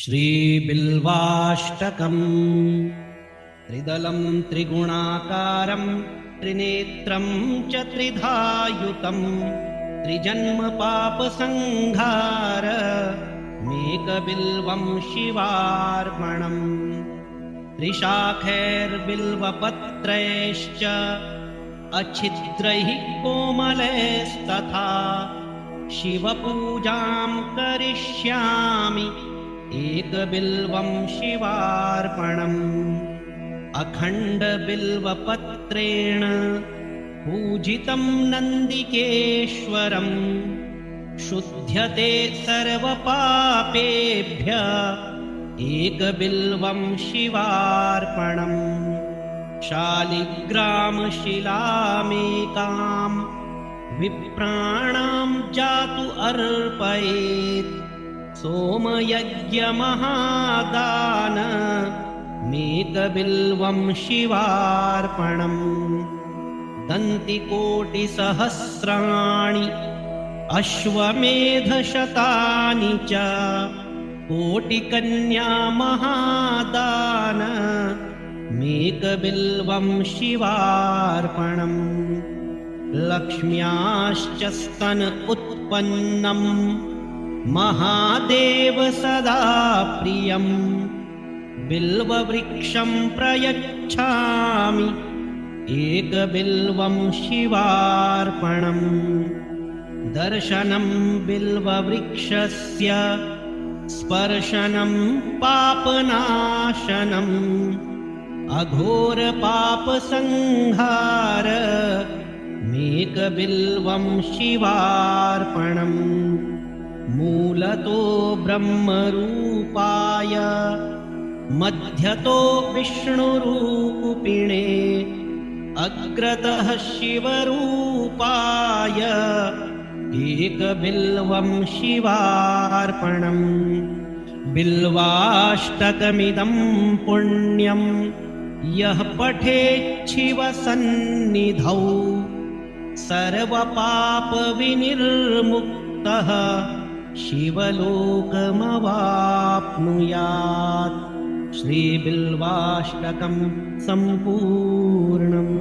श्रीबिल्वाष्टकम् त्रिदलं त्रिगुणाकारं त्रिनेत्रं च त्रिधायुतं त्रिजन्मपापसंहार मेकबिल्वं शिवार्पणम् त्रिशाखैर्बिल्वपत्रैश्च अच्छिद्रैः कोमलैस्तथा शिवपूजां करिष्यामि एकबिल्वं शिवार्पणम् अखण्डबिल्वपत्रेण पूजितं नन्दिकेश्वरम् शुध्यते सर्वपापेभ्यः एकबिल्वं शिवार्पणम् शालिग्रामशिलामेकां विप्राणां जातु अर्पयेत् सोमयज्ञमहादान मेकबिल्वं शिवार्पणम् दन्तिकोटिसहस्राणि अश्वमेधशतानि च कोटिकन्या महादान मेकबिल्वं शिवार्पणम् लक्ष्म्याश्च स्तन उत्पन्नं महादेव सदा प्रियं बिल्ववृक्षं प्रयच्छामि एकबिल्वं शिवार्पणम् दर्शनं बिल्ववृक्षस्य स्पर्शनं पापनाशनम् अघोरपापसंहार मेकबिल्वं शिवार्पणम् मूलतो ब्रह्मरूपाय मध्यतो विष्णुरूपिणे अग्रतः शिवरूपाय एकबिल्वं शिवार्पणम् बिल्वाष्टकमिदं पुण्यं यः पठेच्छिवसन्निधौ सर्वपापविनिर्मुक्तः शिवलोकमवाप्नुयात्। श्रीबिल्वाष्टकं सम्पूर्णम्।